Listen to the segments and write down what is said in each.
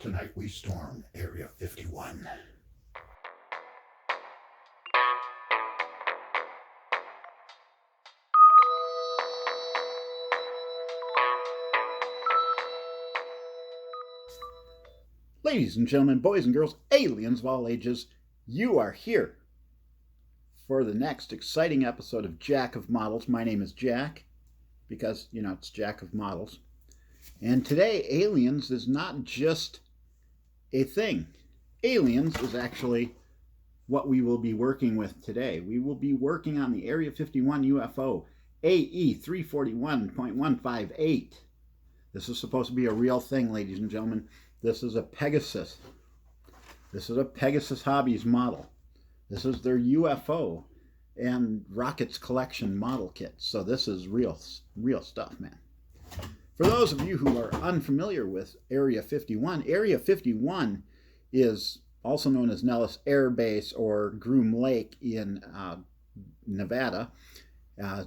Tonight we storm Area 51. Ladies and gentlemen, boys and girls, aliens of all ages, you are here for the next exciting episode of Jack of Models. My name is Jack, because, it's Jack of Models. And today, aliens is not just a thing. Aliens is actually what we will be working with today. We will be working on the Area 51 UFO, AE 341.158. This is supposed to be a real thing, ladies and gentlemen. This is a Pegasus. This is a Pegasus Hobbies model. This is their UFO and rockets collection model kit. So this is real stuff, man. For those of you who are unfamiliar with Area 51, Area 51 is also known as Nellis Air Base or Groom Lake in Nevada,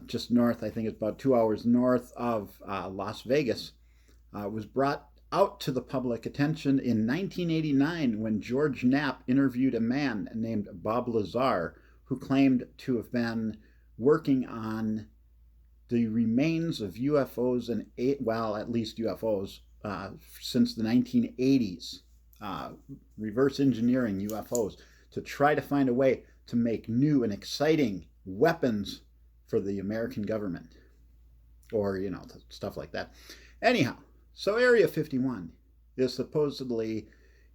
just north, I think it's about 2 hours north of Las Vegas. It was brought out to the public attention in 1989 when George Knapp interviewed a man named Bob Lazar, who claimed to have been working on the remains of UFOs and at least UFOs since the 1980s, reverse engineering UFOs to try to find a way to make new and exciting weapons for the American government, or stuff like that. Anyhow, so Area 51 is supposedly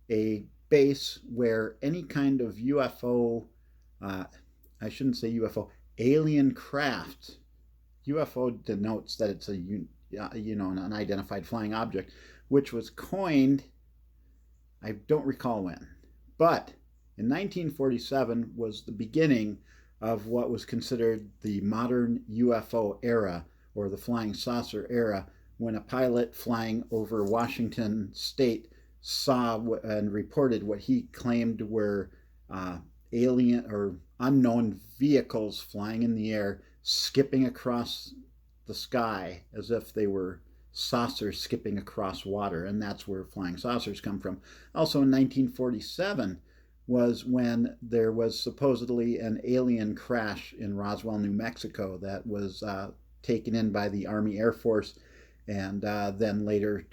a base where any kind of UFO, I shouldn't say UFO, alien craft. UFO denotes that it's an unidentified flying object, which was coined, I don't recall when, but in 1947 was the beginning of what was considered the modern UFO era, or the flying saucer era, when a pilot flying over Washington state saw and reported what he claimed were alien or unknown vehicles flying in the air, skipping across the sky as if they were saucers skipping across water, and that's where flying saucers come from. Also in 1947 was when there was supposedly an alien crash in Roswell, New Mexico that was taken in by the Army Air Force, and then later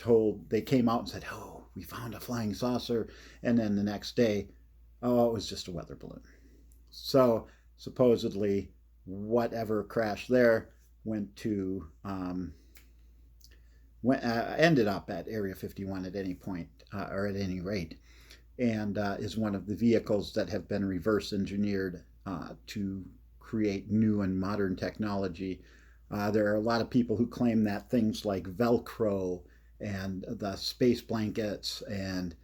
they came out and said, oh, we found a flying saucer, and then the next day, oh, it was just a weather balloon. So supposedly whatever crashed there ended up at Area 51 at any point, or at any rate, and is one of the vehicles that have been reverse engineered to create new and modern technology. There are a lot of people who claim that things like Velcro and the space blankets and,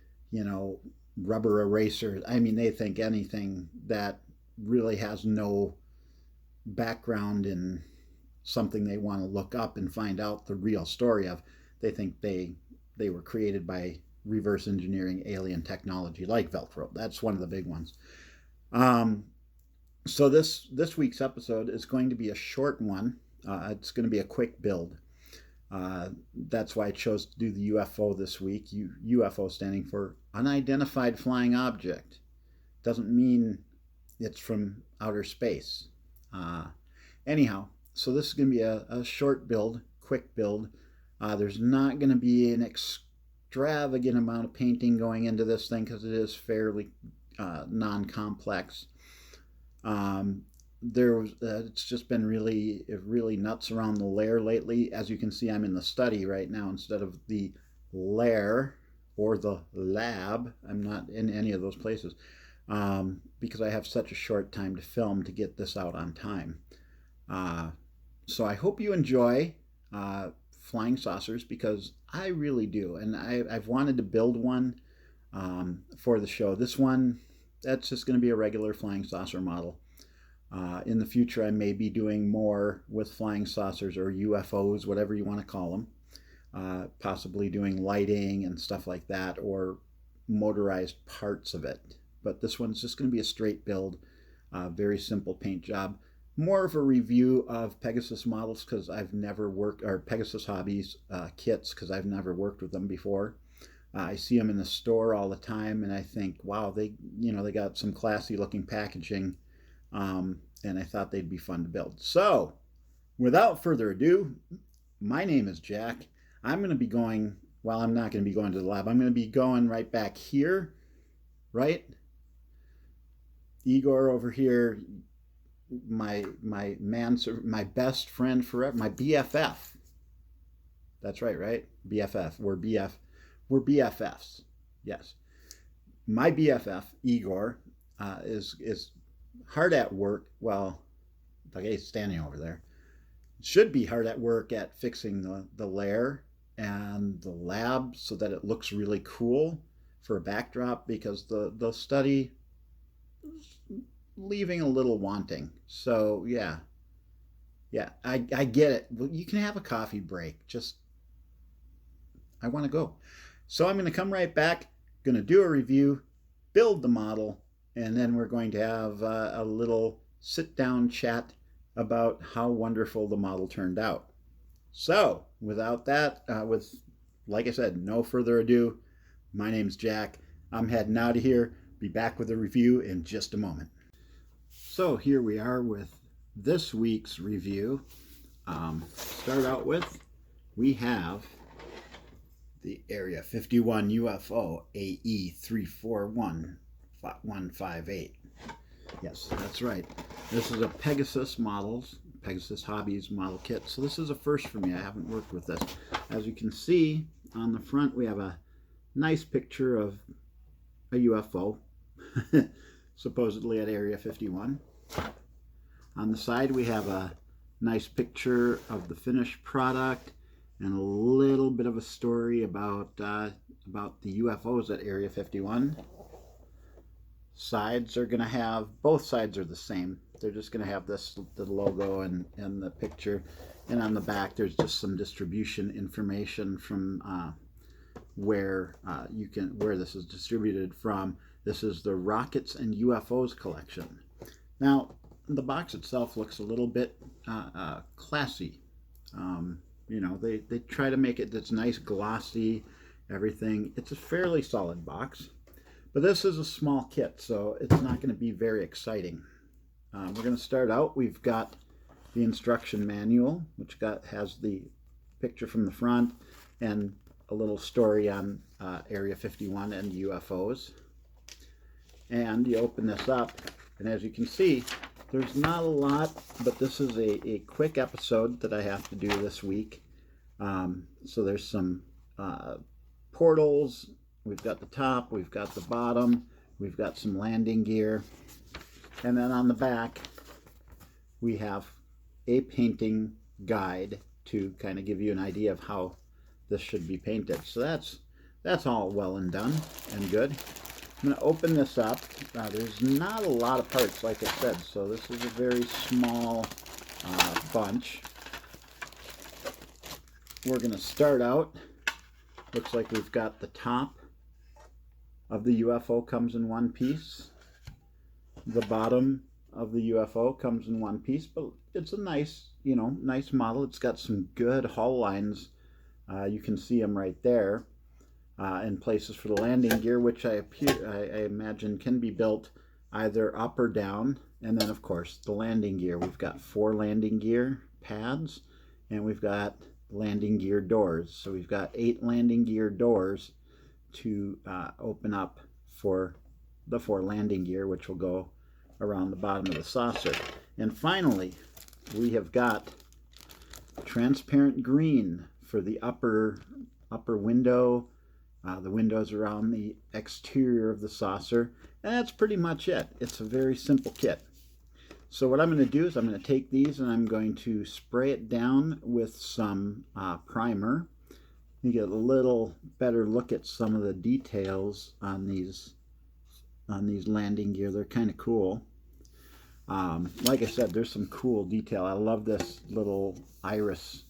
rubber erasers, they think anything that really has no background in something they want to look up and find out the real story of, they think they were created by reverse engineering alien technology like Velcro. That's one of the big ones. So this week's episode is going to be a short one. It's going to be a quick build. That's why I chose to do the UFO this week. UFO standing for Unidentified Flying Object. Doesn't mean it's from outer space. Anyhow, so this is going to be a short build, quick build. There's not going to be an extravagant amount of painting going into this thing because it is fairly non-complex. It's just been really nuts around the lair lately. As you can see, I'm in the study right now instead of the lair or the lab. I'm not in any of those places because I have such a short time to film to get this out on time. So I hope you enjoy flying saucers, because I really do, and I've wanted to build one for the show. This one, that's just going to be a regular flying saucer model. In the future, I may be doing more with flying saucers or UFOs, whatever you want to call them. Possibly doing lighting and stuff like that, or motorized parts of it. But this one's just going to be a straight build, very simple paint job. More of a review of Pegasus models because I've never worked, or Pegasus Hobbies kits because I've never worked with them before. I see them in the store all the time, and I think, wow, they got some classy looking packaging, and I thought they'd be fun to build. So, without further ado, my name is Jack. I'm going to be going. Well, I'm not going to be going to the lab. I'm going to be going right back here, right? Igor over here, my best friend forever, my BFF. That's right? BFF. We're BFFs. Yes. My BFF, Igor, is hard at work. Well, like he's standing over there. Should be hard at work at fixing the lair and the lab so that it looks really cool for a backdrop, because the study is leaving a little wanting. So yeah, I get it. You can have a coffee break. Just I want to go. So I'm going to come right back, going to do a review, build the model, and then we're going to have a little sit-down chat about how wonderful the model turned out. So without that, like I said, no further ado, my name's Jack. I'm heading out of here. Be back with a review in just a moment. So here we are with this week's review. Start out with, we have the Area 51 UFO AE 341158. Yes, that's right. This is a Pegasus Hobbies model kit. So this is a first for me. I haven't worked with this. As you can see on the front, we have a nice picture of a UFO, supposedly at Area 51. On the side, we have a nice picture of the finished product and a little bit of a story about the UFOs at Area 51. Sides are going to have, both sides are the same. They're just going to have the logo and the picture. And on the back, there's just some distribution information from where this is distributed from. This is the Rockets and UFOs collection. Now, the box itself looks a little bit classy. They try to make it this nice, glossy, everything. It's a fairly solid box. But this is a small kit, so it's not going to be very exciting. We're going to start out. We've got the instruction manual, which has the picture from the front and a little story on Area 51 and UFOs. And you open this up, and as you can see, there's not a lot, but this is a quick episode that I have to do this week. So there's some portals. We've got the top, we've got the bottom, we've got some landing gear. And then on the back, we have a painting guide to kind of give you an idea of how this should be painted. So that's all well and done and good. I'm going to open this up. There's not a lot of parts, like I said, so this is a very small bunch. We're going to start out. Looks like we've got the top of the UFO comes in one piece. The bottom of the UFO comes in one piece, but it's a nice model. It's got some good hull lines. You can see them right there. And places for the landing gear, which I imagine can be built either up or down. And then, of course, the landing gear. We've got 4 landing gear pads, and we've got landing gear doors. So we've got 8 landing gear doors to open up for the 4 landing gear, which will go around the bottom of the saucer. And finally, we have got transparent green for the upper window. The windows around the exterior of the saucer, and that's pretty much it. It's a very simple kit. So what I'm going to do is I'm going to take these and I'm going to spray it down with some primer. You get a little better look at some of the details on these landing gear. They're kind of cool. Like I said, there's some cool detail. I love this little iris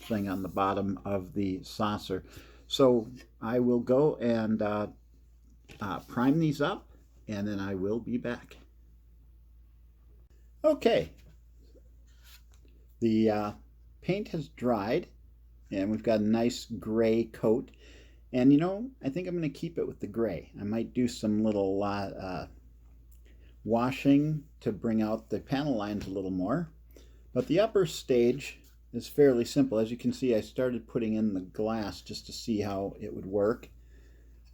thing on the bottom of the saucer. So I will go and prime these up, and then I will be back. Okay, the paint has dried, and we've got a nice gray coat. And you know, I think I'm going to keep it with the gray. I might do some little washing to bring out the panel lines a little more. But the upper stage is fairly simple. As you can see, I started putting in the glass just to see how it would work.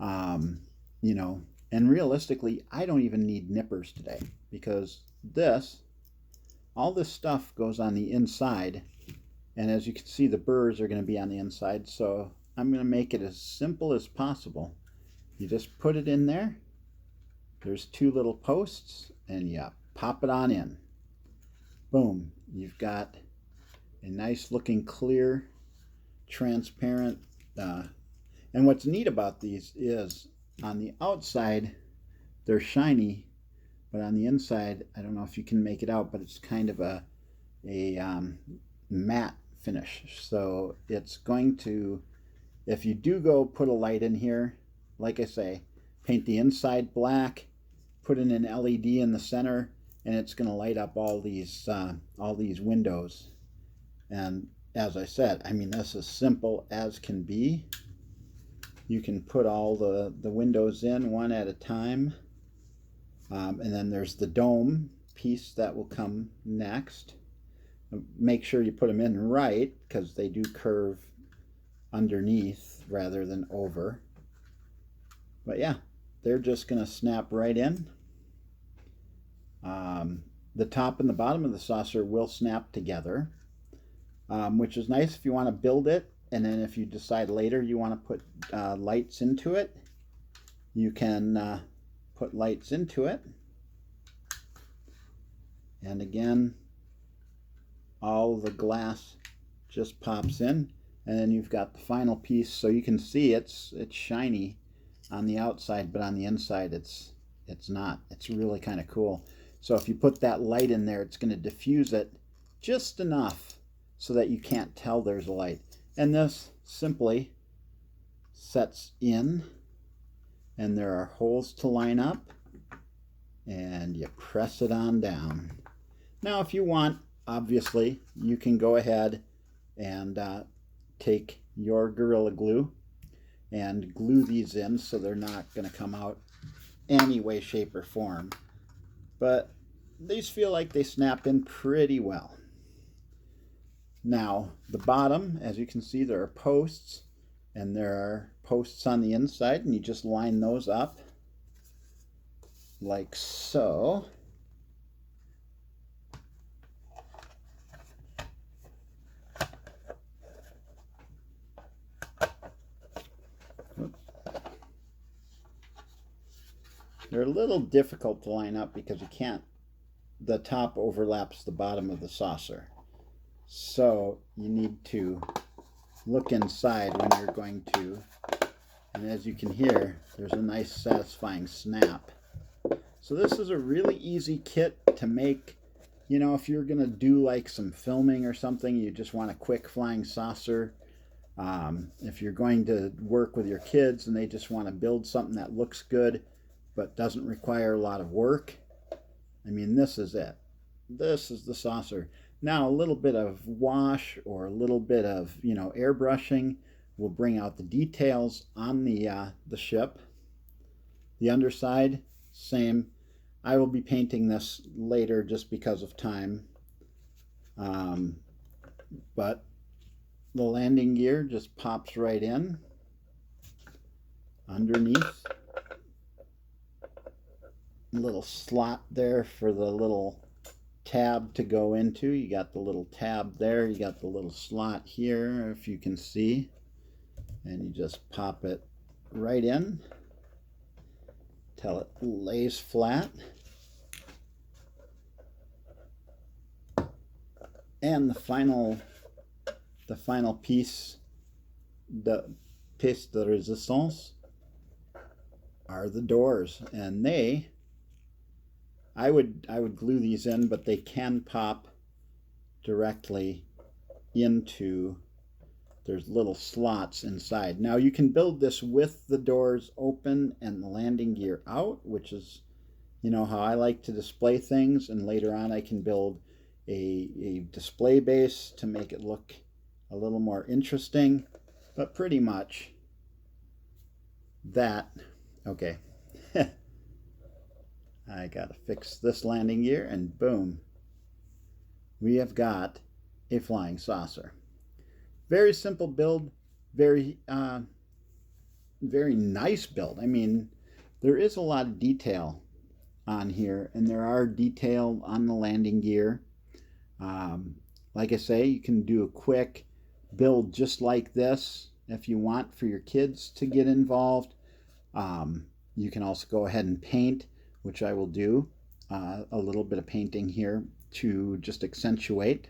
You know, and realistically, I don't even need nippers today, because all this stuff goes on the inside. And as you can see, the burrs are going to be on the inside. So I'm going to make it as simple as possible. You just put it in there. There's two little posts, and you pop it on in. Boom. You've got a nice looking clear, transparent. And what's neat about these is on the outside, they're shiny, but on the inside, I don't know if you can make it out, but it's kind of a matte finish. So it's going to, if you do go put a light in here, like I say, paint the inside black, put in an LED in the center, and it's going to light up all these windows. And as I said, I mean, that's as simple as can be. You can put all the windows in one at a time. And then there's the dome piece that will come next. Make sure you put them in right, because they do curve underneath rather than over. But yeah, they're just going to snap right in. The top and the bottom of the saucer will snap together, which is nice if you want to build it, and then if you decide later you want to put lights into it, you can put lights into it. And again, all the glass just pops in, and then you've got the final piece. So you can see it's shiny on the outside, but on the inside it's not. It's really kind of cool. So if you put that light in there, it's going to diffuse it just enough so that you can't tell there's a light. And this simply sets in, and there are holes to line up, and you press it on down. Now if you want, obviously, you can go ahead and take your Gorilla Glue and glue these in so they're not going to come out any way, shape, or form. But these feel like they snap in pretty well. Now, the bottom, as you can see, there are posts, and there are posts on the inside, and you just line those up like so. They're a little difficult to line up because you can't, the top overlaps the bottom of the saucer. So you need to look inside when you're going to, and as you can hear, there's a nice satisfying snap. So this is a really easy kit to make. You know, if you're going to do like some filming or something, you just want a quick flying saucer. If you're going to work with your kids and they just want to build something that looks good but doesn't require a lot of work, I mean, this is it. This is the saucer. Now, a little bit of wash or a little bit of, you know, airbrushing will bring out the details on the ship. The underside, same. I will be painting this later just because of time. But the landing gear just pops right in underneath. Little slot there for the little tab to go into. You got the little tab there, you got the little slot here, if you can see, and you just pop it right in till it lays flat. And the final piece, the pièce de résistance, are the doors, and I would glue these in, but they can pop directly into, there's little slots inside. Now you can build this with the doors open and the landing gear out, which is, you know, how I like to display things, and later on I can build a display base to make it look a little more interesting. But pretty much that, okay, I gotta fix this landing gear, and boom, we have got a flying saucer. Very simple build, very very nice build. I mean, there is a lot of detail on here, and there are detail on the landing gear. Like I say, you can do a quick build just like this if you want for your kids to get involved. You can also go ahead and paint, which I will do a little bit of painting here to just accentuate.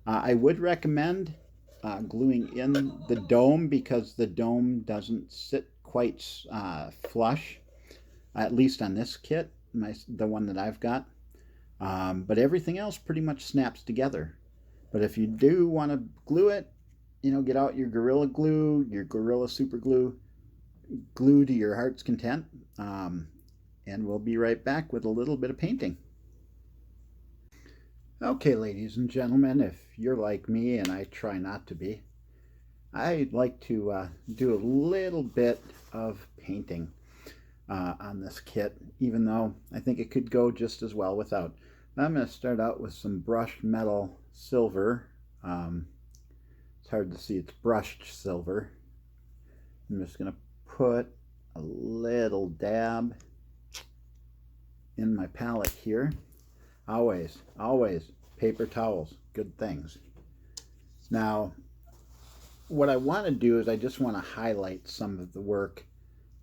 I would recommend gluing in the dome, because the dome doesn't sit quite flush, at least on this kit, the one that I've got. But everything else pretty much snaps together. But if you do want to glue it, you know, get out your Gorilla Glue, your Gorilla Super Glue, glue to your heart's content, and we'll be right back with a little bit of painting. Okay, ladies and gentlemen, if you're like me, and I try not to be, I like to do a little bit of painting on this kit, even though I think it could go just as well without. I'm going to start out with some brushed metal silver. It's hard to see, it's brushed silver. I'm just going to put a little dab in my palette here. Always paper towels, good things. Now, what I want to do is I just want to highlight some of the work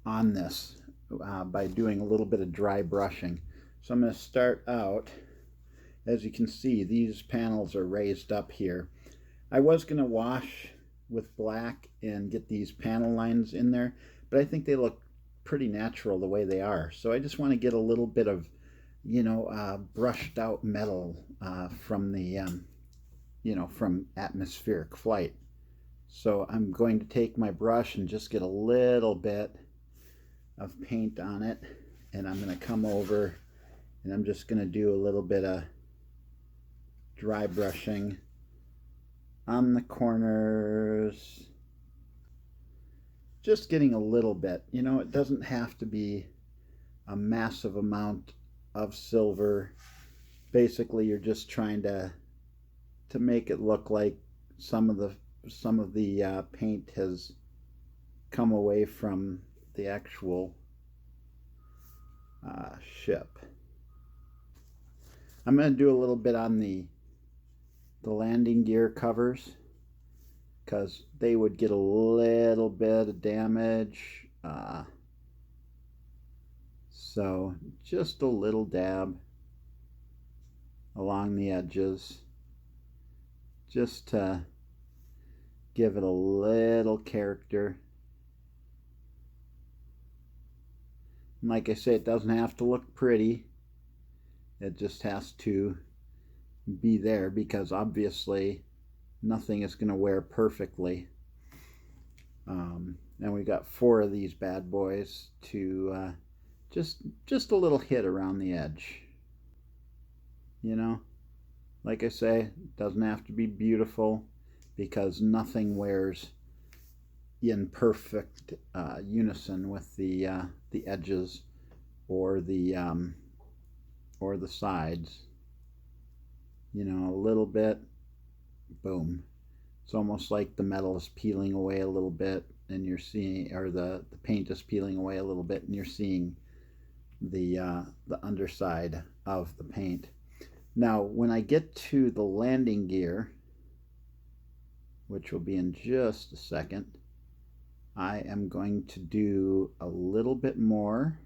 on this by doing a little bit of dry brushing. So I'm going to start out. As you can see, these panels are raised up here. I was going to wash with black and get these panel lines in there, but I think they look pretty natural the way they are. So I just want to get a little bit of, you know, brushed out metal from the, you know, from atmospheric flight. So I'm going to take my brush and just get a little bit of paint on it, and I'm going to come over and I'm just going to do a little bit of dry brushing on the corners, just getting a little bit. You know, it doesn't have to be a massive amount of silver. Basically, you're just trying to make it look like some of the paint has come away from the actual ship. I'm going to do a little bit on the landing gear covers, because they would get a little bit of damage. So just a little dab along the edges, just to give it a little character. And like I say, it doesn't have to look pretty. It just has to be there, because obviously nothing is going to wear perfectly. And we got 4 of these bad boys to just a little hit around the edge. You know, like I say, it doesn't have to be beautiful, because nothing wears in perfect unison with the edges or the sides. You know, a little bit, boom. It's almost like the metal is peeling away a little bit, and you're seeing, or the paint is peeling away a little bit, and you're seeing the underside of the paint. Now, when I get to the landing gear, which will be in just a second, I am going to do a little bit more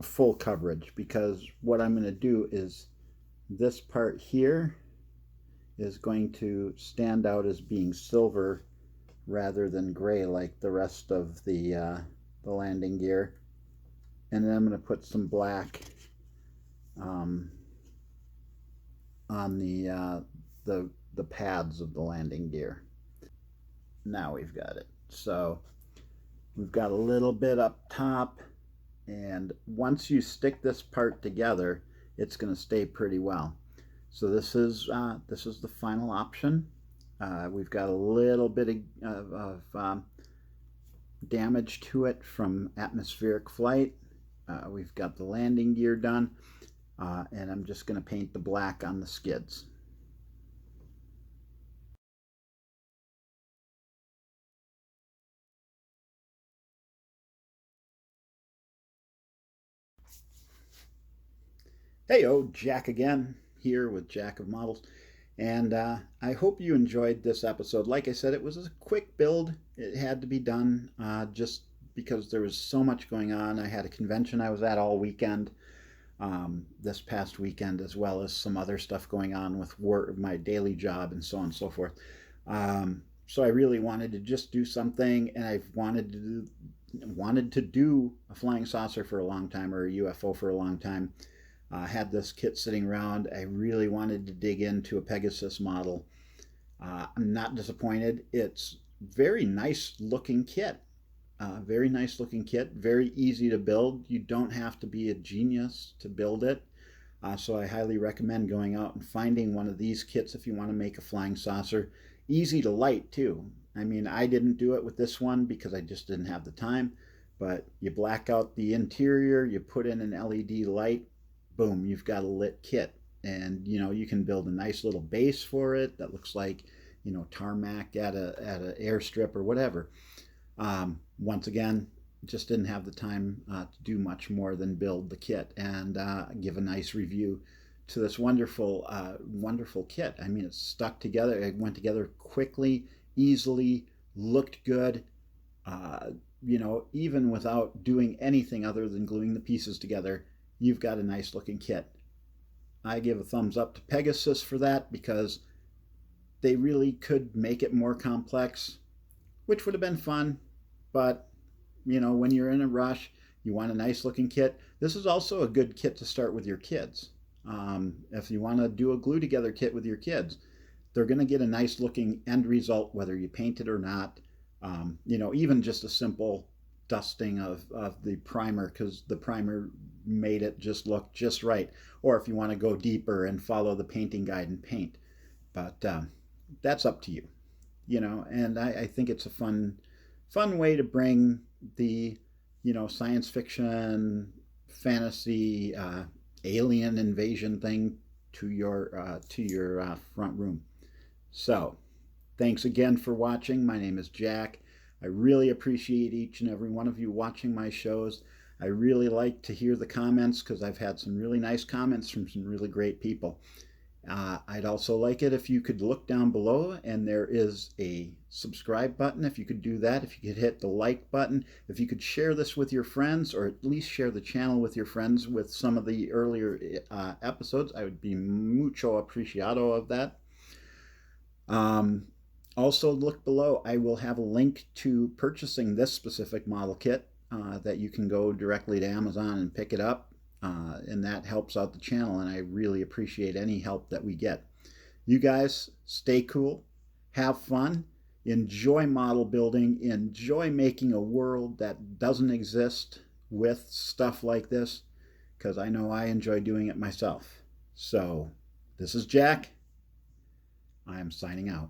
full coverage, because what I'm going to do is this part here is going to stand out as being silver rather than gray like the rest of the landing gear. And then I'm going to put some black on the pads of the landing gear. Now we've got it. So we've got a little bit up top, and once you stick this part together, it's going to stay pretty well. So this is the final option We've got a little bit of damage to it from atmospheric flight. We've got the landing gear done, and I'm just going to paint the black on the skids. Heyo, Jack again, here with Jack of Models. And I hope you enjoyed this episode. Like I said, it was a quick build. It had to be done just because there was so much going on. I had a convention I was at all weekend, this past weekend, as well as some other stuff going on with work, my daily job, and so on and so forth. So I really wanted to just do something, and I've wanted to do a flying saucer for a long time, or a UFO for a long time. Had this kit sitting around. I really wanted to dig into a Pegasus model. I'm not disappointed. It's very nice looking kit. Very nice looking kit. Very easy to build. You don't have to be a genius to build it. So I highly recommend going out and finding one of these kits if you want to make a flying saucer. Easy to light too. I mean, I didn't do it with this one because I just didn't have the time. But you black out the interior, you put in an LED light, boom, you've got a lit kit. And you can build a nice little base for it that looks like tarmac at an airstrip or whatever. Once again, just didn't have the time to do much more than build the kit and give a nice review to this wonderful wonderful kit. I mean, it's stuck together. It went together quickly, easily, looked good. Even without doing anything other than gluing the pieces together, you've got a nice looking kit. I give a thumbs up to Pegasus for that because they really could make it more complex, which would have been fun. But, when you're in a rush, you want a nice looking kit. This is also a good kit to start with your kids. If you want to do a glue together kit with your kids, they're going to get a nice looking end result whether you paint it or not. Even just a simple dusting of the primer, because the primer made it just look just right. Or if you want to go deeper and follow the painting guide and paint. But that's up to you. And I think it's a fun way to bring the science fiction, fantasy, alien invasion thing to your front room. So thanks again for watching. My name is Jack. I really appreciate each and every one of you watching my shows. I really like to hear the comments because I've had some really nice comments from some really great people. I'd also like it if you could look down below and there is a subscribe button. If you could do that, if you could hit the like button, if you could share this with your friends, or at least share the channel with your friends with some of the earlier episodes, I would be mucho apreciado of that. Also look below. I will have a link to purchasing this specific model kit that you can go directly to Amazon and pick it up. And that helps out the channel, and I really appreciate any help that we get. You guys stay cool, have fun, enjoy model building, enjoy making a world that doesn't exist with stuff like this, because I know I enjoy doing it myself. So this is Jack. I am signing out.